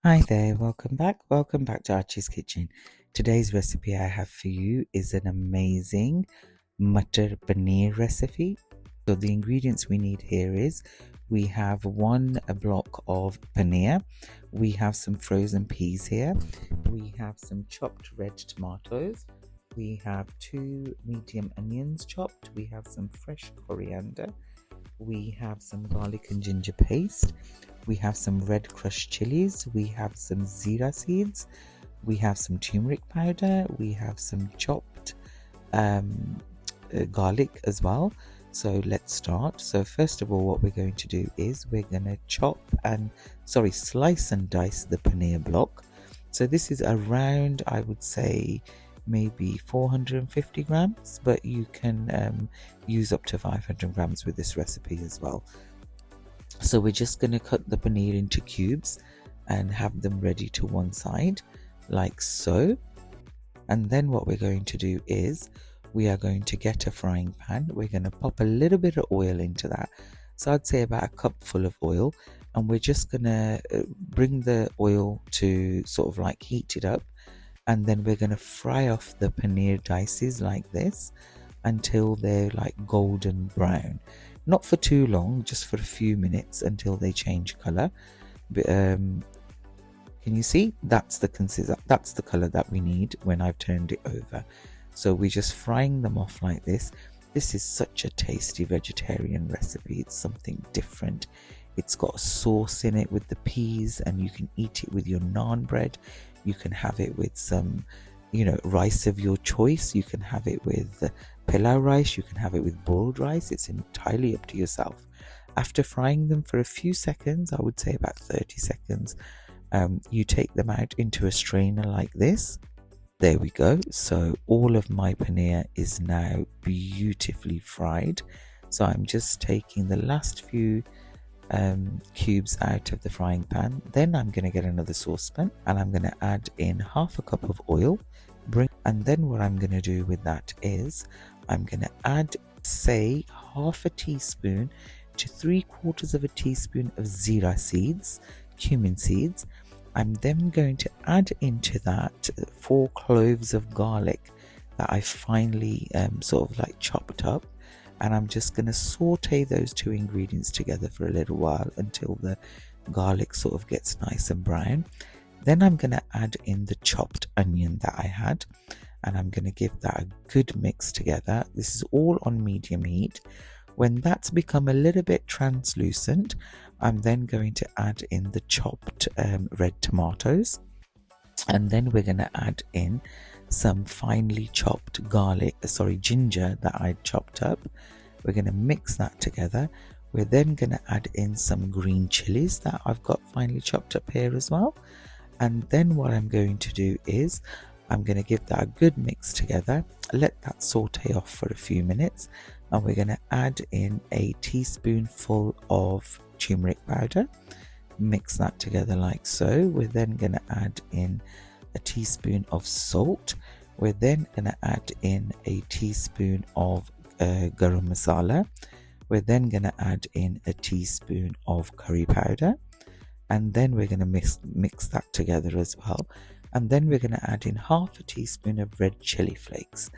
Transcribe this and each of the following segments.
Hi there, welcome back to Archie's Kitchen. Today's recipe I have for you is an amazing Matar Paneer recipe. So the ingredients we need here is we have one block of paneer, we have some frozen peas here, we have some chopped red tomatoes, we have 2 medium onions chopped, we have some fresh coriander, we have some garlic and ginger paste, we have some red crushed chilies, we have some Zeera seeds, we have some turmeric powder, we have some chopped garlic as well. So let's start. So first of all, what we're going to do is we're going to slice and dice the paneer block. So this is around, I would say, maybe 450 grams, but you can use up to 500 grams with this recipe as well. So we're just going to cut the paneer into cubes and have them ready to one side like so. And then what we're going to do is we are going to get a frying pan. We're going to pop a little bit of oil into that. So I'd say about a cup full of oil, and we're just going to bring the oil to sort of like heat it up, and then we're going to fry off the paneer dices like this until they're like golden brown. Not for too long, just for a few minutes until they change color. Can you see? That's the color that we need when I've turned it over. So we're just frying them off like this. This is such a tasty vegetarian recipe. It's something different. It's got a sauce in it with the peas, and you can eat it with your naan bread. You can have it with some, rice of your choice. You can have it with pilau rice. You can have it with boiled rice. It's entirely up to yourself. After frying them for a few seconds, I would say about 30 seconds, you take them out into a strainer like this. There we go. So all of my paneer is now beautifully fried. So I'm just taking the last few cubes out of the frying pan. Then I'm going to get another saucepan and I'm going to add in half a cup of oil. And then what I'm going to do with that is I'm going to add, say, half a teaspoon to 3/4 of a teaspoon of Zeera seeds, cumin seeds. I'm then going to add into that 4 cloves of garlic that I finely sort of like chopped up, and I'm just going to saute those 2 ingredients together for a little while until the garlic sort of gets nice and brown. Then I'm going to add in the chopped onion that I had, and I'm going to give that a good mix together. This is all on medium heat. When that's become a little bit translucent, I'm then going to add in the chopped red tomatoes, and then we're going to add in some finely chopped ginger that I chopped up. We're going to mix that together. We're then going to add in some green chilies that I've got finely chopped up here as well. And then what I'm going to do is I'm going to give that a good mix together, let that saute off for a few minutes, and we're going to add in a teaspoonful of turmeric powder. Mix that together like so. We're then going to add in a teaspoon of salt. We're then going to add in a teaspoon of garam masala. We're then going to add in a teaspoon of curry powder, and then we're going to mix that together as well. And then we're going to add in half a teaspoon of red chili flakes.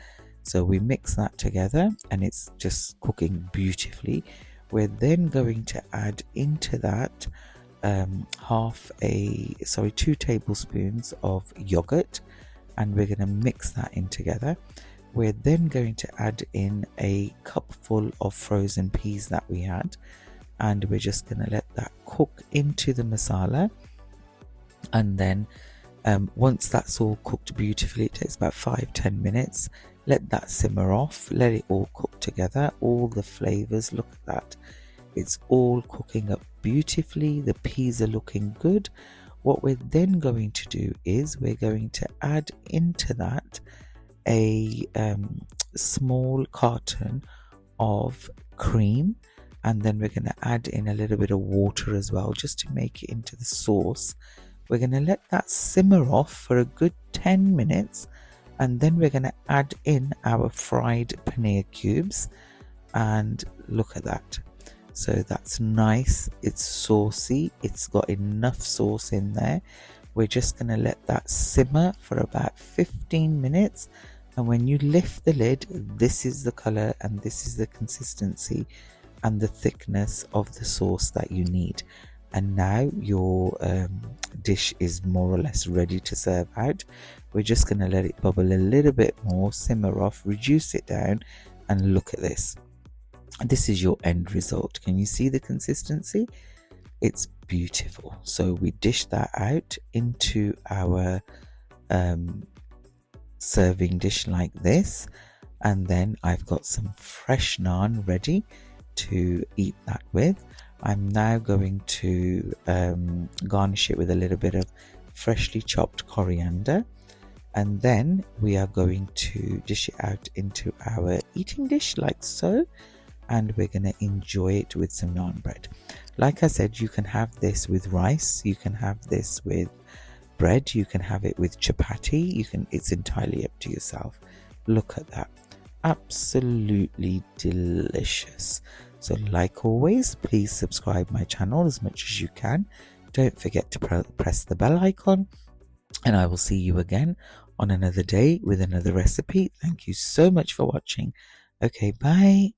So we mix that together and it's just cooking beautifully. We're then going to add into that 2 tablespoons of yogurt, and we're going to mix that in together. We're then going to add in a cupful of frozen peas that we had, and we're just going to let that cook into the masala. And then once that's all cooked beautifully, it takes about 5-10 minutes. Let that simmer off, let it all cook together, all the flavors. Look at that, it's all cooking up beautifully. The peas are looking good. What we're then going to do is we're going to add into that a small carton of cream, and then we're going to add in a little bit of water as well, just to make it into the sauce. We're going to let that simmer off for a good 10 minutes, and then we're going to add in our fried paneer cubes, and look at that. So that's nice, it's saucy, it's got enough sauce in there. We're just going to let that simmer for about 15 minutes. And when you lift the lid, this is the color and this is the consistency and the thickness of the sauce that you need. And now your dish is more or less ready to serve out. We're just going to let it bubble a little bit more, simmer off, reduce it down, and look at this. This is your end result. Can you see the consistency? It's beautiful. So we dish that out into our serving dish like this, and then I've got some fresh naan ready to eat that with. I'm now going to garnish it with a little bit of freshly chopped coriander, and then we are going to dish it out into our eating dish like so, and we're going to enjoy it with some naan bread. Like I said, you can have this with rice, you can have this with bread, you can have it with chapatti, it's entirely up to yourself. Look at that, absolutely delicious. So like always, please subscribe my channel as much as you can. Don't forget to press the bell icon, and I will see you again on another day with another recipe. Thank you so much for watching. Okay, bye.